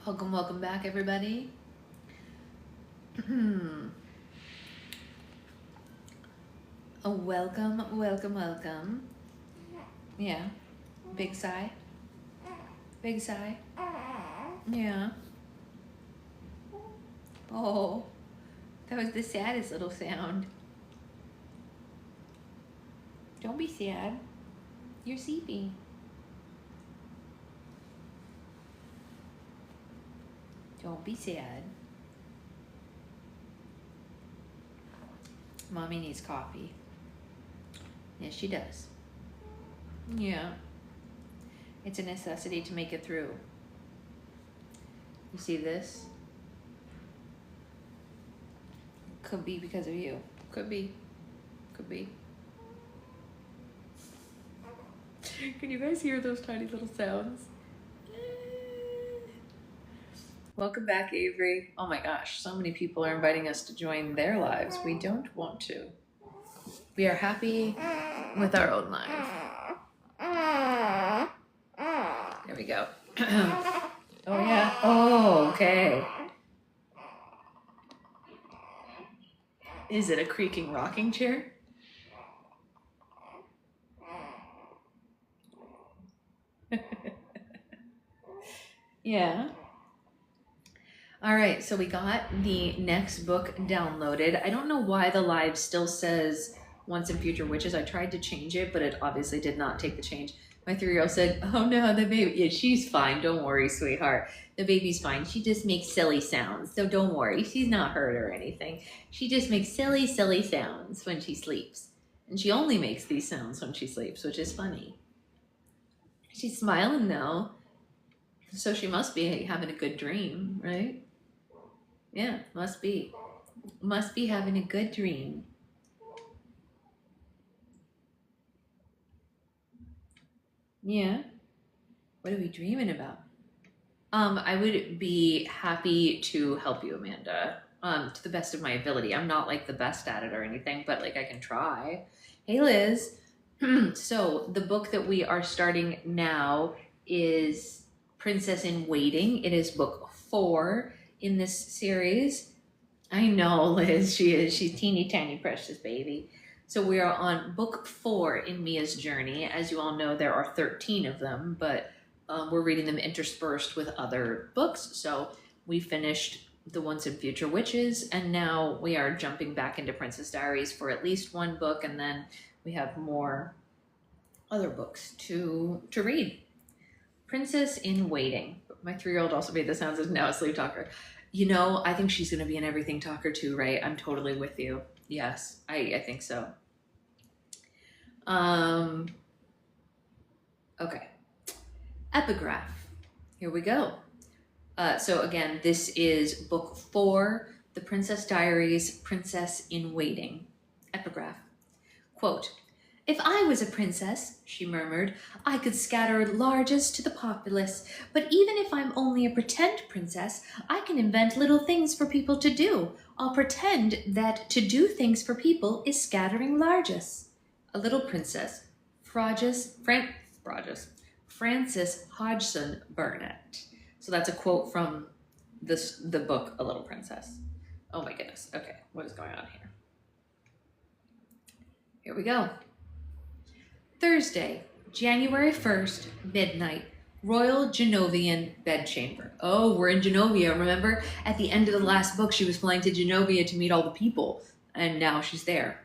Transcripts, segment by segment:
Welcome back, everybody. Welcome. Yeah. Big sigh. Big sigh. Yeah. Oh, that was the saddest little sound. Don't be sad. You're sleepy. Don't be sad. Mommy needs coffee. Yes, she does. Yeah. It's a necessity to make it through. You see this? Could be because of you. Could be. Could be. Can you guys hear those tiny little sounds? Welcome back, Avery. Oh my gosh, so many people are inviting us to join their lives. We don't want to. We are happy with our own life. There we go. Oh yeah. Oh, okay. Is it a creaking rocking chair? Yeah. All right, so we got the next book downloaded. I don't know why the live still says Once and Future Witches. I tried to change it, but it obviously did not take the change. My 3-year-old said, oh no, the baby, yeah, she's fine. Don't worry, sweetheart. The baby's fine. She just makes silly sounds. So don't worry. She's not hurt or anything. She just makes silly sounds when she sleeps. And she only makes these sounds when she sleeps, which is funny. She's smiling now. So she must be having a good dream, right? Yeah, must be. Must be having a good dream. Yeah. What are we dreaming about? I would be happy to help you, Amanda, to the best of my ability. I'm not like the best at it or anything, but like I can try. Hey, Liz. So the book that we are starting now is Princess in Waiting. It is book 4 in this series. I know, Liz, she is. She's teeny tiny precious baby. So we are on book 4 in Mia's journey. As you all know, there are 13 of them, but we're reading them interspersed with other books. So we finished the Once and Future Witches, and now we are jumping back into Princess Diaries for at least one book, and then we have more other books to read. Princess in Waiting. My 3-year-old also made the sounds as now a sleep talker. You know, I think she's going to be an everything talker too, right? I'm totally with you. Yes, I think so. Okay. Epigraph. Here we go. So again, this is book 4, The Princess Diaries, Princess in Waiting. Epigraph. Quote, if I was a princess, she murmured, I could scatter largesse to the populace. But even if I'm only a pretend princess, I can invent little things for people to do. I'll pretend that to do things for people is scattering largesse. A Little Princess, Frances Hodgson Burnett. So that's a quote from the book, A Little Princess. Oh my goodness. Okay, what is going on here? Here we go. Thursday, January 1st, midnight, Royal Genovian Bedchamber. Oh, we're in Genovia, remember? At the end of the last book, she was flying to Genovia to meet all the people, and now she's there.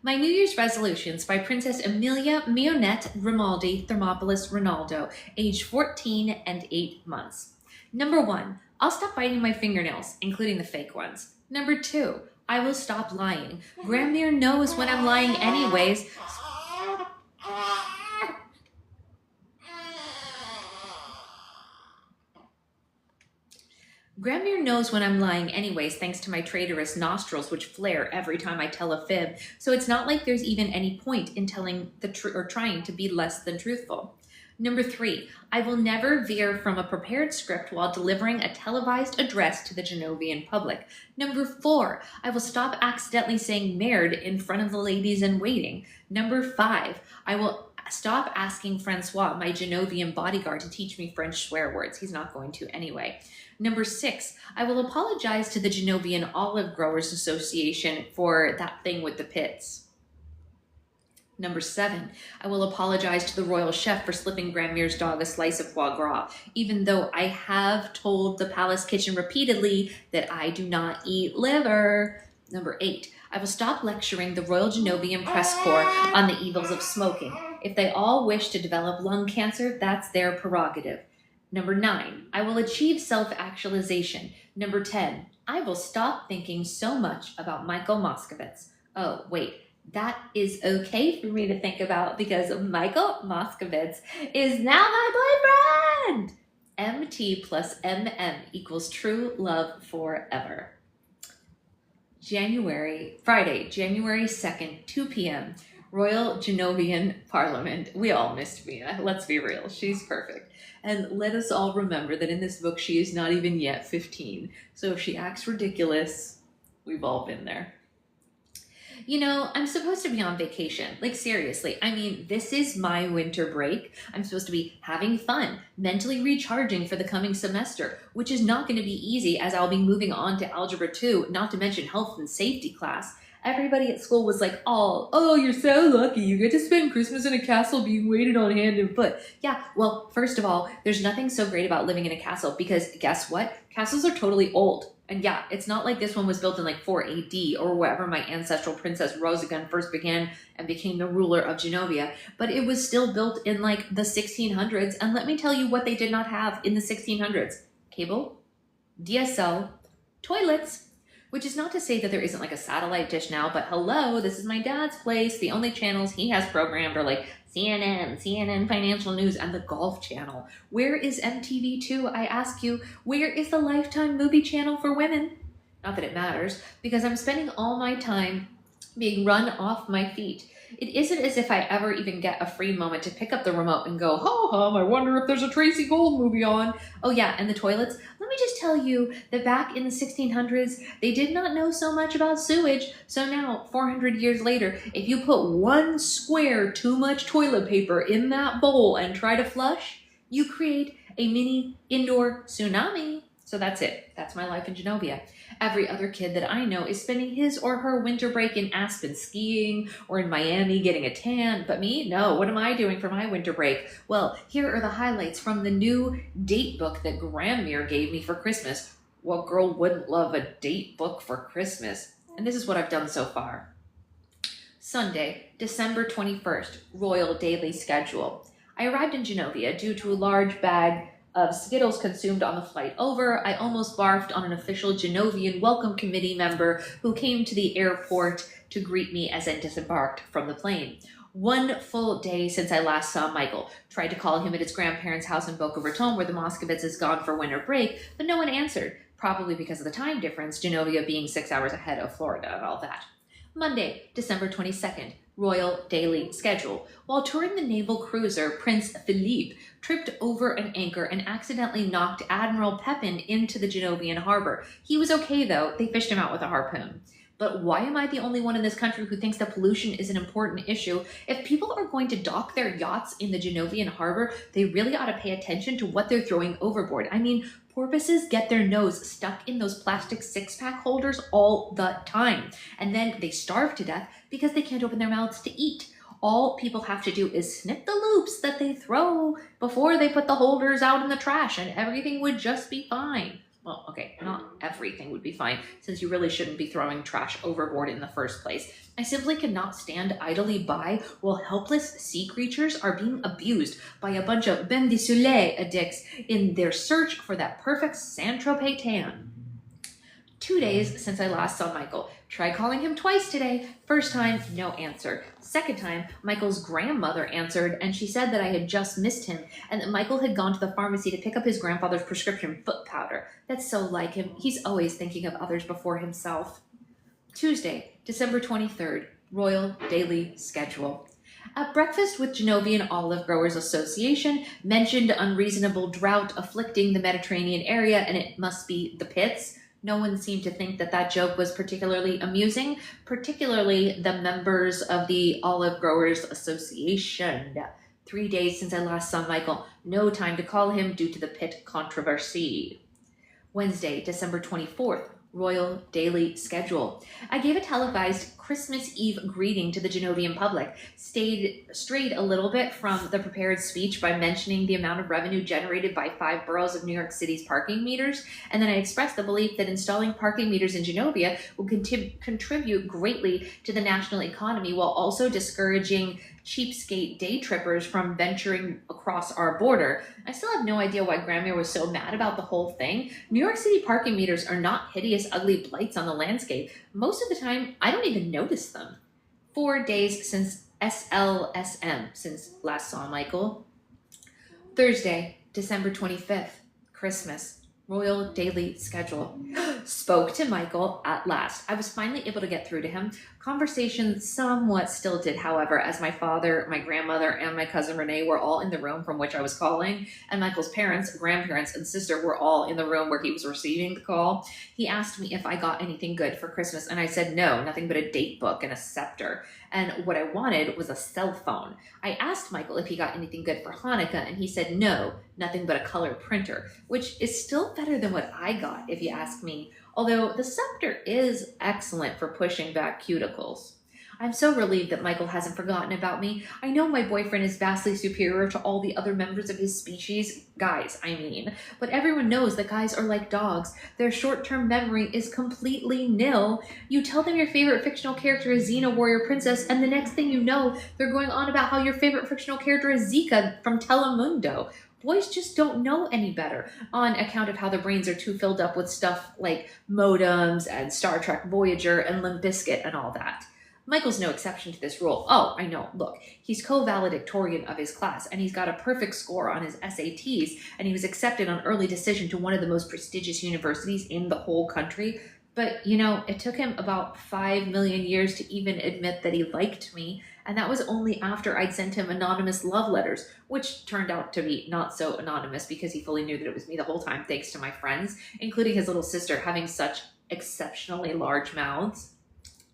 My New Year's resolutions by Princess Amelia Mionette Grimaldi Thermopolis Ronaldo, age 14 and 8 months. Number 1, I'll stop biting my fingernails, including the fake ones. Number 2, I will stop lying. Gramir knows when I'm lying anyways. Gramir knows when I'm lying anyways, thanks to my traitorous nostrils, which flare every time I tell a fib. So it's not like there's even any point in telling the truth or trying to be less than truthful. Number 3, I will never veer from a prepared script while delivering a televised address to the Genovian public. Number 4, I will stop accidentally saying merde in front of the ladies in waiting. Number 5, I will Stop asking Francois, my Genovian bodyguard, to teach me French swear words. He's not going to anyway. Number 6, I will apologize to the Genovian Olive Growers Association for that thing with the pits. Number 7, I will apologize to the royal chef for slipping Grandmere's dog a slice of foie gras, even though I have told the palace kitchen repeatedly that I do not eat liver. Number 8, I will stop lecturing the Royal Genovian Press Corps on the evils of smoking. If they all wish to develop lung cancer, that's their prerogative. Number 9, I will achieve self-actualization. Number 10, I will stop thinking so much about Michael Moscovitz. Oh, wait. That is okay for me to think about because Michael Moscovitz is now my boyfriend. MT plus MM equals true love forever. Friday, January 2nd, 2 p.m. Royal Genovian Parliament. We all missed Mia. Let's be real. She's perfect. And let us all remember that in this book, she is not even yet 15. So if she acts ridiculous, we've all been there. You know, I'm supposed to be on vacation. Like, seriously. I mean, this is my winter break. I'm supposed to be having fun, mentally recharging for the coming semester, which is not going to be easy as I'll be moving on to Algebra 2, not to mention health and safety class. Everybody at school was like, oh, you're so lucky. You get to spend Christmas in a castle being waited on hand and foot. Yeah, well, first of all, there's nothing so great about living in a castle because guess what? Castles are totally old. And yeah, it's not like this one was built in like 4 AD or wherever my ancestral princess Rosalind first began and became the ruler of Genovia, but it was still built in like the 1600s. And let me tell you what they did not have in the 1600s. Cable, DSL, toilets, which is not to say that there isn't like a satellite dish now, but hello, this is my dad's place. The only channels he has programmed are like CNN Financial News, and the Golf Channel. Where is MTV2? I ask you, where is the Lifetime movie channel for women? Not that it matters, because I'm spending all my time being run off my feet. It isn't as if I ever even get a free moment to pick up the remote and go, I wonder if there's a Tracy Gold movie on. Oh yeah, and the toilets? Let me just tell you that back in the 1600s, they did not know so much about sewage. So now, 400 years later, if you put 1 square too much toilet paper in that bowl and try to flush, you create a mini indoor tsunami. So that's it. That's my life in Genovia. Every other kid that I know is spending his or her winter break in Aspen skiing or in Miami getting a tan. But me? No. What am I doing for my winter break? Well, here are the highlights from the new date book that Grandmere gave me for Christmas. What girl wouldn't love a date book for Christmas? And this is what I've done so far. Sunday, December 21st, Royal Daily Schedule. I arrived in Genovia due to a large bag of Skittles consumed on the flight over. I almost barfed on an official Genovian welcome committee member who came to the airport to greet me as I disembarked from the plane. 1 full day since I last saw Michael. Tried to call him at his grandparents' house in Boca Raton where the Moscovitz has gone for winter break, but no one answered, probably because of the time difference, Genovia being 6 hours ahead of Florida and all that. Monday, December 22nd, Royal Daily Schedule. While touring the naval cruiser, Prince Philippe tripped over an anchor and accidentally knocked Admiral Pepin into the Genovian harbor. He was okay though, they fished him out with a harpoon. But why am I the only one in this country who thinks that pollution is an important issue? If people are going to dock their yachts in the Genovian harbor, they really ought to pay attention to what they're throwing overboard. I mean, porpoises get their nose stuck in those plastic 6-pack holders all the time. And then they starve to death because they can't open their mouths to eat. All people have to do is snip the loops that they throw before they put the holders out in the trash and everything would just be fine. Well, okay, not everything would be fine, since you really shouldn't be throwing trash overboard in the first place. I simply cannot stand idly by while helpless sea creatures are being abused by a bunch of bain de soleil addicts in their search for that perfect Saint-Tropez tan. 2 days since I last saw Michael. Tried calling him twice today. First time, no answer. Second time, Michael's grandmother answered, and she said that I had just missed him, and that Michael had gone to the pharmacy to pick up his grandfather's prescription foot powder. That's so like him. He's always thinking of others before himself. Tuesday, December 23rd, Royal Daily Schedule. At breakfast with Genovian Olive Growers Association, mentioned unreasonable drought afflicting the Mediterranean area, and it must be the pits. No one seemed to think that that joke was particularly amusing, particularly the members of the Olive Growers Association. 3 days since I last saw Michael. No time to call him due to the pit controversy. Wednesday, December 24th, Royal Daily Schedule. I gave a televised Christmas Eve greeting to the Genovian public, strayed a little bit from the prepared speech by mentioning the amount of revenue generated by 5 boroughs of New York City's parking meters, and then I expressed the belief that installing parking meters in Genovia will contribute greatly to the national economy while also discouraging cheapskate day trippers from venturing across our border. I still have no idea why Grammy was so mad about the whole thing. New York City parking meters are not hideous, ugly blights on the landscape. Most of the time, I don't even notice them. 4 days since SLSM, since last saw Michael. Thursday, December 25th, Christmas. Royal Daily Schedule. Spoke to Michael at last. I was finally able to get through to him. Conversation somewhat stilted, however, as my father, my grandmother, and my cousin Renee were all in the room from which I was calling, and Michael's parents, grandparents, and sister were all in the room where he was receiving the call. He asked me if I got anything good for Christmas, and I said no, nothing but a date book and a scepter. And what I wanted was a cell phone. I asked Michael if he got anything good for Hanukkah, and he said no, nothing but a color printer, which is still better than what I got, if you ask me. Although the scepter is excellent for pushing back cuticles. I'm so relieved that Michael hasn't forgotten about me. I know my boyfriend is vastly superior to all the other members of his species, guys, I mean, but everyone knows that guys are like dogs. Their short-term memory is completely nil. You tell them your favorite fictional character is Xena, Warrior Princess, and the next thing you know, they're going on about how your favorite fictional character is Zika from Telemundo. Boys just don't know any better on account of how their brains are too filled up with stuff like modems and Star Trek Voyager and Limp Bizkit and all that. Michael's no exception to this rule. Oh, I know. Look, he's co-valedictorian of his class, and he's got a perfect score on his SATs, and he was accepted on early decision to one of the most prestigious universities in the whole country. But, you know, it took him about 5 million years to even admit that he liked me, and that was only after I'd sent him anonymous love letters, which turned out to be not so anonymous because he fully knew that it was me the whole time, thanks to my friends, including his little sister having such exceptionally large mouths.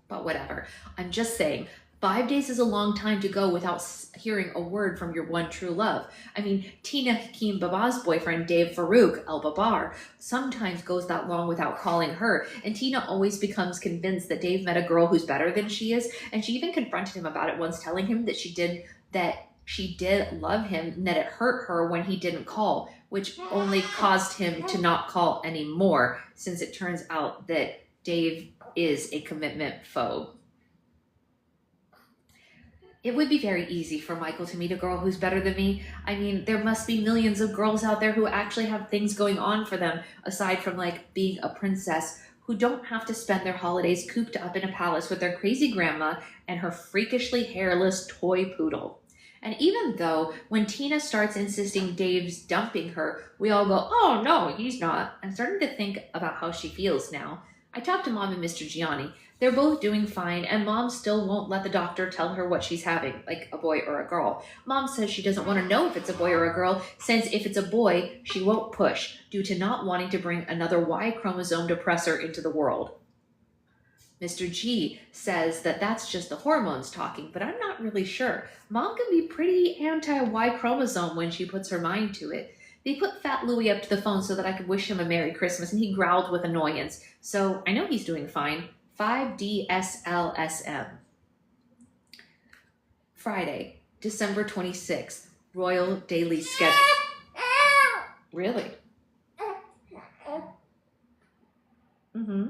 But whatever. I'm just saying, 5 days is a long time to go without hearing a word from your one true love. I mean, Tina Hakeem Baba's boyfriend, Dave Farouk El-Babar, sometimes goes that long without calling her, and Tina always becomes convinced that Dave met a girl who's better than she is, and she even confronted him about it once, telling him that she did love him and that it hurt her when he didn't call, which only caused him to not call anymore, since it turns out that Dave is a commitment phobe. It would be very easy for Michael to meet a girl who's better than me. I mean, there must be millions of girls out there who actually have things going on for them, aside from like being a princess, who don't have to spend their holidays cooped up in a palace with their crazy grandma and her freakishly hairless toy poodle. And even though when Tina starts insisting Dave's dumping her, we all go, oh no, he's not. I'm starting to think about how she feels now. I talked to Mom and Mr. Gianni. They're both doing fine, and Mom still won't let the doctor tell her what she's having, like a boy or a girl. Mom says she doesn't want to know if it's a boy or a girl, since if it's a boy, she won't push, due to not wanting to bring another Y chromosome depressor into the world. Mr. G says that that's just the hormones talking, but I'm not really sure. Mom can be pretty anti-Y chromosome when she puts her mind to it. They put Fat Louie up to the phone so that I could wish him a Merry Christmas, and he growled with annoyance. So I know he's doing fine. 5DSLSM. Friday, December 26th. Royal Daily Schedule. Really? Mm-hmm.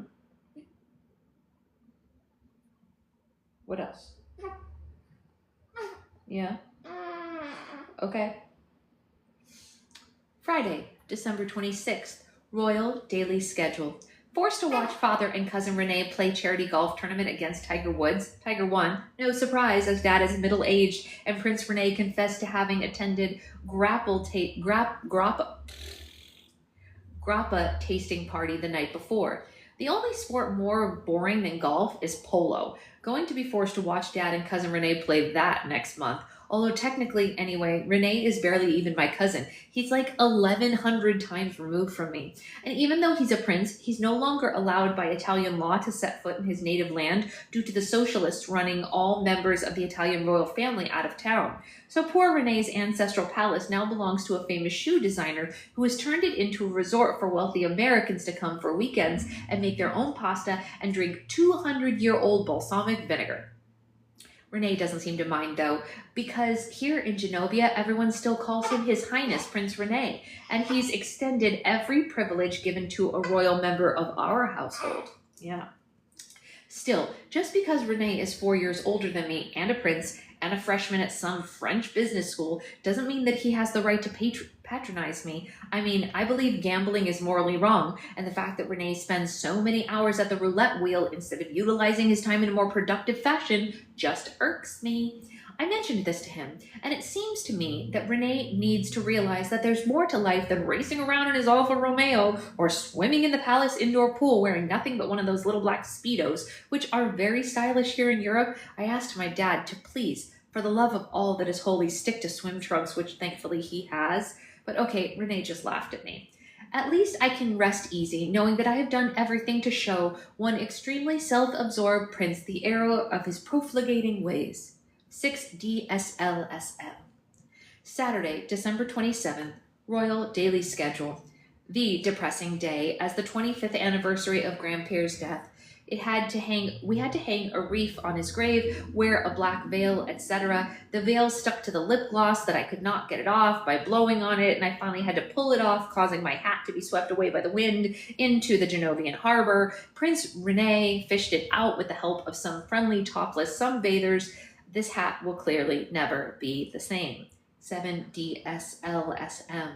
What else? Yeah. Okay. Friday, December 26th, Royal Daily Schedule. Forced to watch father and cousin Renee play charity golf tournament against Tiger Woods. Tiger won. No surprise, as dad is middle-aged, and Prince Renee confessed to having attended grappa tasting party the night before. The only sport more boring than golf is polo. Going to be forced to watch dad and cousin Renee play that next month. Although technically, anyway, Rene is barely even my cousin. He's like 1,100 times removed from me. And even though he's a prince, he's no longer allowed by Italian law to set foot in his native land due to the socialists running all members of the Italian royal family out of town. So poor Rene's ancestral palace now belongs to a famous shoe designer who has turned it into a resort for wealthy Americans to come for weekends and make their own pasta and drink 200-year-old balsamic vinegar. Rene doesn't seem to mind, though, because here in Genovia, everyone still calls him His Highness Prince Rene, and he's extended every privilege given to a royal member of our household. Yeah. Still, just because Rene is 4 years older than me and a prince and a freshman at some French business school doesn't mean that he has the right to patronize me. I mean, I believe gambling is morally wrong, and the fact that Rene spends so many hours at the roulette wheel instead of utilizing his time in a more productive fashion just irks me. I mentioned this to him, and it seems to me that Rene needs to realize that there's more to life than racing around in his Alfa Romeo or swimming in the palace indoor pool wearing nothing but one of those little black Speedos, which are very stylish here in Europe. I asked my dad to please, for the love of all that is holy, stick to swim trunks, which thankfully he has. But okay, Rene just laughed at me. At least I can rest easy, knowing that I have done everything to show one extremely self-absorbed prince the error of his profligating ways. 6 DSLSM. Saturday, December 27th, Royal Daily Schedule. The depressing day, as the 25th anniversary of Grandpere's death. We had to hang a wreath on his grave, wear a black veil, etc. The veil stuck to the lip gloss that I could not get it off by blowing on it, and I finally had to pull it off, causing my hat to be swept away by the wind into the Genovian harbor. Prince Rene fished it out with the help of some friendly topless sunbathers. This hat will clearly never be the same. 7 DSLSM.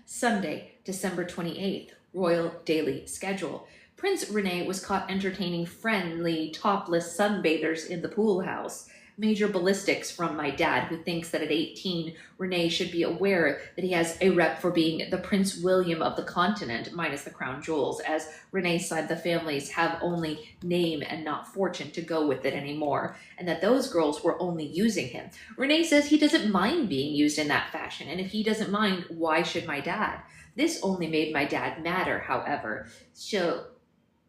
Sunday, December 28th, Royal Daily Schedule. Prince Rene was caught entertaining friendly, topless sunbathers in the pool house. Major ballistics from my dad, who thinks that at 18, Rene should be aware that he has a rep for being the Prince William of the continent, minus the crown jewels, as Rene's side of the families have only name and not fortune to go with it anymore, and that those girls were only using him. Rene says he doesn't mind being used in that fashion, and if he doesn't mind, why should my dad? This only made my dad madder, however. So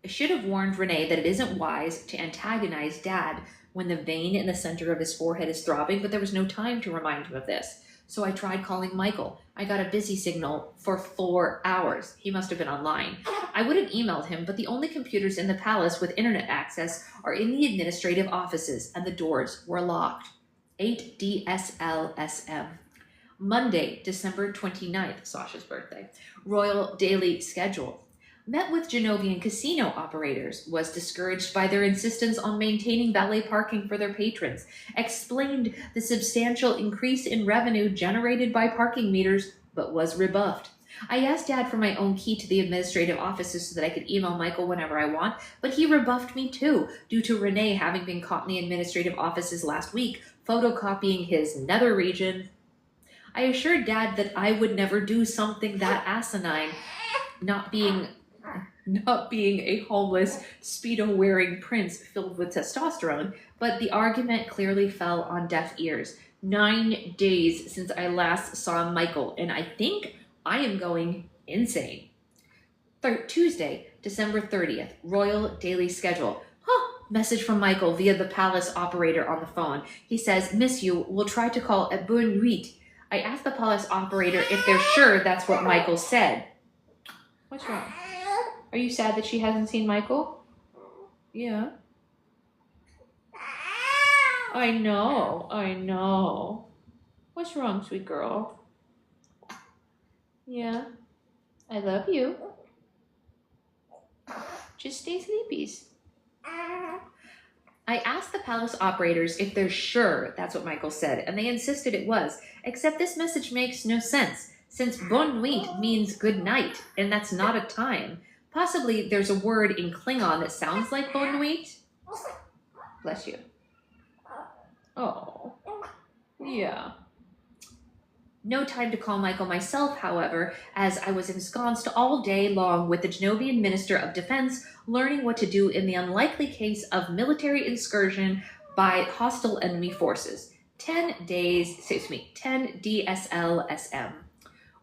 I should have warned Rene that it isn't wise to antagonize Dad when the vein in the center of his forehead is throbbing, but there was no time to remind him of this. So I tried calling Michael. I got a busy signal for 4 hours. He must have been online. I would have emailed him, but the only computers in the palace with internet access are in the administrative offices, and the doors were locked. 8 DSLSM. Monday, December 29th, Sasha's birthday. Royal Daily Schedule. Met with Genovian casino operators, was discouraged by their insistence on maintaining valet parking for their patrons, explained the substantial increase in revenue generated by parking meters, but was rebuffed. I asked Dad for my own key to the administrative offices so that I could email Michael whenever I want, but he rebuffed me too, due to Rene having been caught in the administrative offices last week, photocopying his nether region. I assured Dad that I would never do something that asinine, not being a homeless, Speedo-wearing prince filled with testosterone, but the argument clearly fell on deaf ears. 9 days since I last saw Michael, and I think I am going insane. Tuesday, December 30th, Royal Daily Schedule. Message from Michael via the palace operator on the phone. He says, "Miss you, we'll try to call at bonne nuit." I asked the palace operator if they're sure that's what Michael said. What's wrong? Are you sad that she hasn't seen Michael? Yeah. I know. What's wrong, sweet girl? Yeah. I love you. Just stay sleepies. I asked the palace operators if they're sure that's what Michael said, and they insisted it was, except this message makes no sense, since bonne nuit means good night, and that's not a time. Possibly there's a word in Klingon that sounds like bonne nuit. Bless you. Oh, yeah. No time to call Michael myself, however, as I was ensconced all day long with the Genovian Minister of Defense, learning what to do in the unlikely case of military incursion by hostile enemy forces. 10 DSLSM.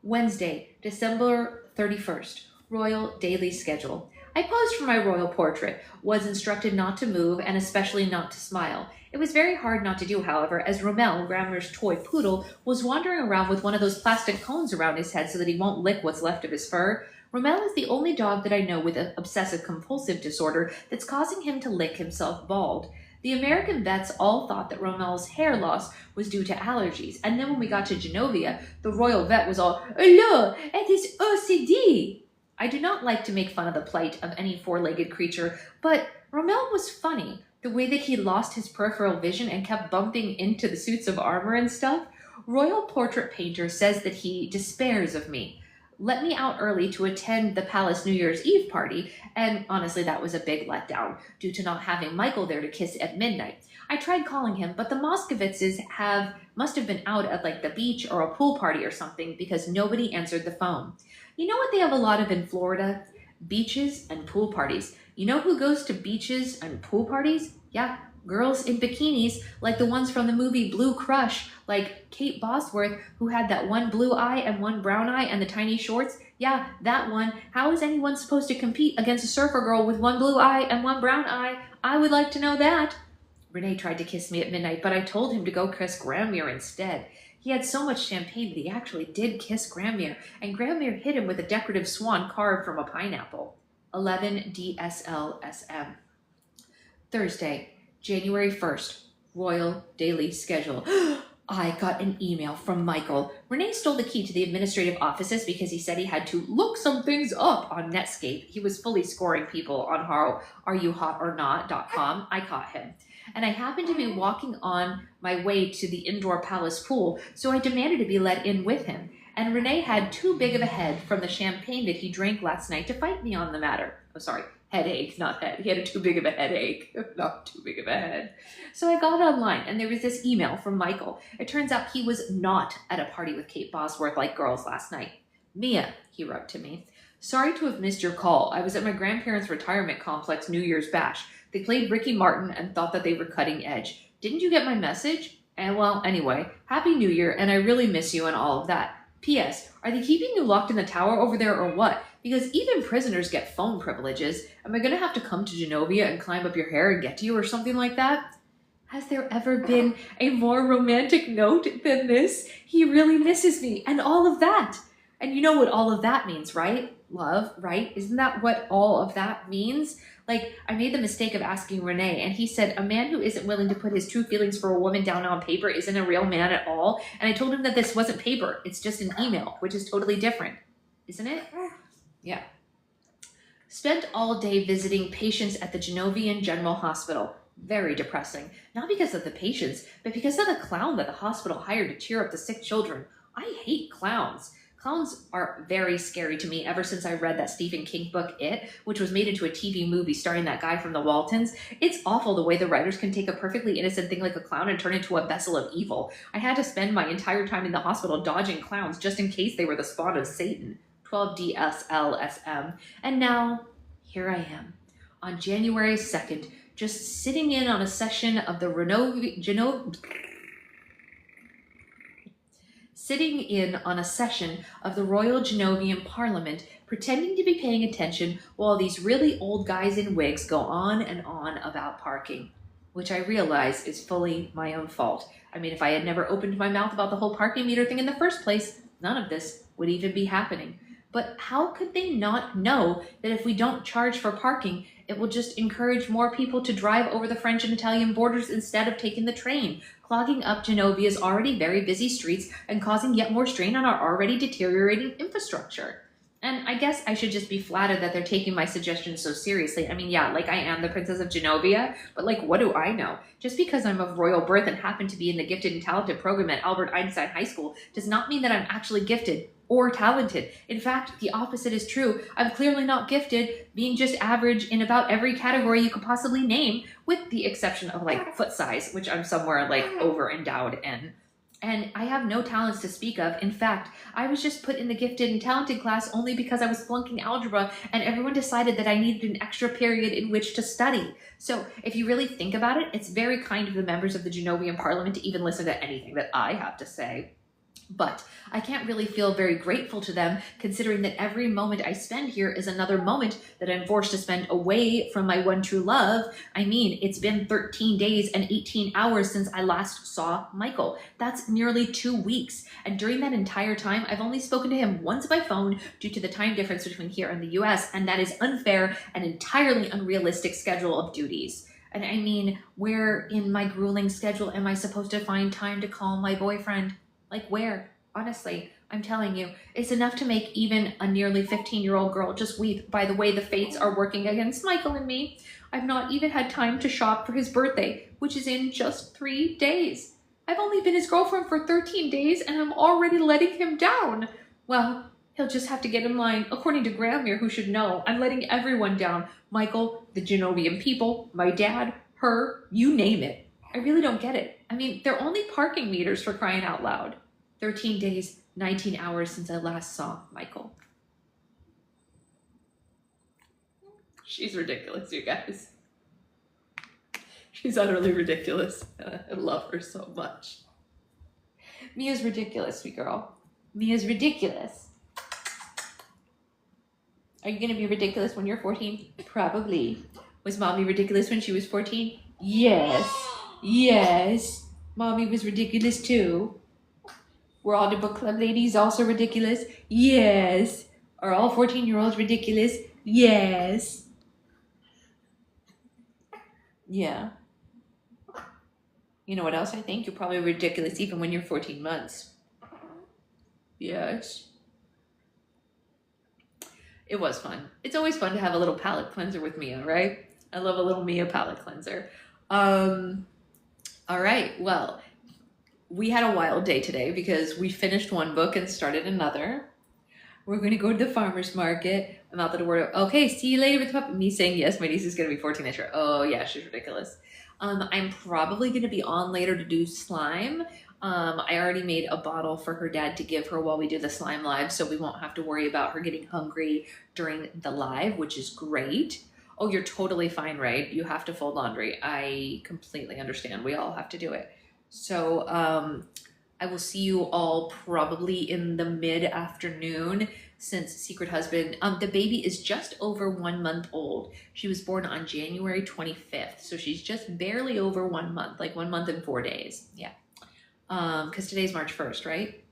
Wednesday, December 31st. Royal daily schedule. I posed for my royal portrait, was instructed not to move and especially not to smile. It was very hard not to do, however, as Rommel, Grammer's toy poodle, was wandering around with one of those plastic cones around his head so that he won't lick what's left of his fur. Rommel is the only dog that I know with an obsessive-compulsive disorder that's causing him to lick himself bald. The American vets all thought that Rommel's hair loss was due to allergies, and then when we got to Genovia, the royal vet was all, "Hello, it is OCD!" I do not like to make fun of the plight of any four-legged creature, but Rommel was funny. The way that he lost his peripheral vision and kept bumping into the suits of armor and stuff. Royal portrait painter says that he despairs of me. Let me out early to attend the palace New Year's Eve party, and honestly that was a big letdown, due to not having Michael there to kiss at midnight. I tried calling him, but the Moskowitzes must have been out at like the beach or a pool party or something because nobody answered the phone. You know what they have a lot of in Florida? Beaches and pool parties. You know who goes to beaches and pool parties? Yeah, girls in bikinis, like the ones from the movie Blue Crush, like Kate Bosworth, who had that one blue eye and one brown eye and the tiny shorts. Yeah, that one. How is anyone supposed to compete against a surfer girl with one blue eye and one brown eye? I would like to know that. Renee tried to kiss me at midnight, but I told him to go kiss Granmere instead. He had so much champagne that he actually did kiss Granmere, and Granmere hit him with a decorative swan carved from a pineapple. 11 DSLSM. Thursday, January 1st. Royal daily schedule. I got an email from Michael. Renee stole the key to the administrative offices because he said he had to look some things up on Netscape. He was fully scoring people on howareyouhotornot.com. I caught him. And I happened to be walking on my way to the indoor palace pool, so I demanded to be let in with him. And Renee had too big of a head from the champagne that he drank last night to fight me on the matter. Oh, sorry. Headache, not head. He had too big of a headache, not too big of a head. So I got online, and there was this email from Michael. It turns out he was not at a party with Kate Bosworth like girls last night. Mia, he wrote to me. Sorry to have missed your call. I was at my grandparents' retirement complex New Year's bash. They played Ricky Martin and thought that they were cutting edge. Didn't you get my message? And well, anyway, Happy New Year, and I really miss you and all of that. P.S. Are they keeping you locked in the tower over there or what? Because even prisoners get phone privileges. Am I going to have to come to Genovia and climb up your hair and get to you or something like that? Has there ever been a more romantic note than this? He really misses me and all of that. And you know what all of that means, right? Love, right? Isn't that what all of that means? Like, I made the mistake of asking Renee, and he said, a man who isn't willing to put his true feelings for a woman down on paper isn't a real man at all. And I told him that this wasn't paper. It's just an email, which is totally different. Isn't it? Yeah. Spent all day visiting patients at the Genovian General Hospital. Very depressing. Not because of the patients, but because of the clown that the hospital hired to cheer up the sick children. I hate clowns. Clowns are very scary to me ever since I read that Stephen King book, It, which was made into a TV movie starring that guy from the Waltons. It's awful the way the writers can take a perfectly innocent thing like a clown and turn it into a vessel of evil. I had to spend my entire time in the hospital dodging clowns just in case they were the spawn of Satan. 12 DSLSM. And now, here I am, on January 2nd, just sitting in on a session of the Royal Genovian Parliament, pretending to be paying attention while these really old guys in wigs go on and on about parking, which I realize is fully my own fault. I mean, if I had never opened my mouth about the whole parking meter thing in the first place, none of this would even be happening. But how could they not know that if we don't charge for parking, it will just encourage more people to drive over the French and Italian borders instead of taking the train, clogging up Genovia's already very busy streets and causing yet more strain on our already deteriorating infrastructure? And I guess I should just be flattered that they're taking my suggestions so seriously. I mean, yeah, like I am the Princess of Genovia, but like, what do I know? Just because I'm of royal birth and happen to be in the gifted and talented program at Albert Einstein High School does not mean that I'm actually gifted or talented. In fact, the opposite is true. I'm clearly not gifted, being just average in about every category you could possibly name, with the exception of like foot size, which I'm somewhere like over endowed in. and I have no talents to speak of. In fact, I was just put in the gifted and talented class only because I was flunking algebra and everyone decided that I needed an extra period in which to study. So if you really think about it, it's very kind of the members of the Genovian Parliament to even listen to anything that I have to say. But I can't really feel very grateful to them, considering that every moment I spend here is another moment that I'm forced to spend away from my one true love. I mean, it's been 13 days and 18 hours since I last saw Michael. That's nearly 2 weeks. And during that entire time, I've only spoken to him once by phone due to the time difference between here and the US, and that is unfair and entirely unrealistic schedule of duties. And I mean, where in my grueling schedule am I supposed to find time to call my boyfriend? Like where? Honestly, I'm telling you, it's enough to make even a nearly 15-year-old girl just weep by the way the fates are working against Michael and me. I've not even had time to shop for his birthday, which is in just 3 days. I've only been his girlfriend for 13 days and I'm already letting him down. Well, he'll just have to get in line. According to Gramir, who should know, I'm letting everyone down. Michael, the Genovian people, my dad, her, you name it. I really don't get it. I mean, they're only parking meters for crying out loud. 13 days, 19 hours since I last saw Michael. She's ridiculous, you guys. She's utterly ridiculous. I love her so much. Mia's ridiculous, sweet girl. Mia's ridiculous. Are you going to be ridiculous when you're 14? Probably. Was Mommy ridiculous when she was 14? Yes. Yes. Mommy was ridiculous too. Were all the book club ladies also ridiculous? Yes. Are all 14-year-olds ridiculous? Yes. Yeah. You know what else I think? You're probably ridiculous even when you're 14 months. Yes. It was fun. It's always fun to have a little palate cleanser with Mia, right? I love a little Mia palate cleanser. All right, well, we had a wild day today because we finished one book and started another. We're going to go to the farmer's market. I'm out the door. Okay, see you later with the puppy. Me saying, yes, my niece is going to be 14 this year. Oh, yeah, she's ridiculous. I'm probably going to be on later to do slime. I already made a bottle for her dad to give her while we do the slime live, so we won't have to worry about her getting hungry during the live, which is great. Oh, you're totally fine, right? You have to fold laundry. I completely understand. We all have to do it. So I will see you all probably in the mid-afternoon since Secret Husband, the baby is just over 1 month old. She was born on January 25th. So she's just barely over 1 month, like 1 month and 4 days. Yeah. Because today's March 1st, right?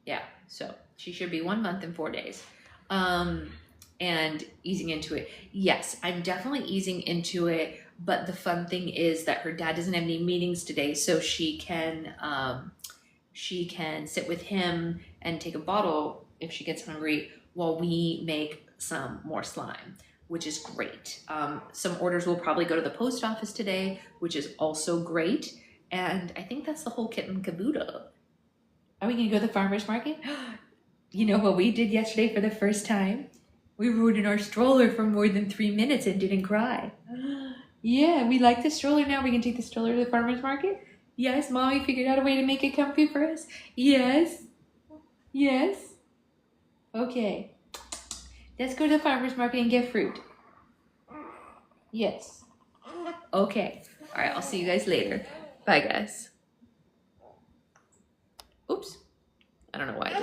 Yeah. So she should be 1 month and 4 days. And easing into it. Yes, I'm definitely easing into it. But the fun thing is that her dad doesn't have any meetings today, so she can sit with him and take a bottle if she gets hungry while we make some more slime, which is great. Some orders will probably go to the post office today, which is also great. And I think that's the whole kit and caboodle. Are we gonna go to the farmer's market? You know what we did yesterday for the first time? We rode in our stroller for more than 3 minutes and didn't cry. Yeah, we like the stroller now. We can take the stroller to the farmer's market. Yes, Mommy figured out a way to make it comfy for us. Yes. Yes. Okay. Let's go to the farmer's market and get fruit. Yes. Okay. All right, I'll see you guys later. Bye, guys. Oops. I don't know why.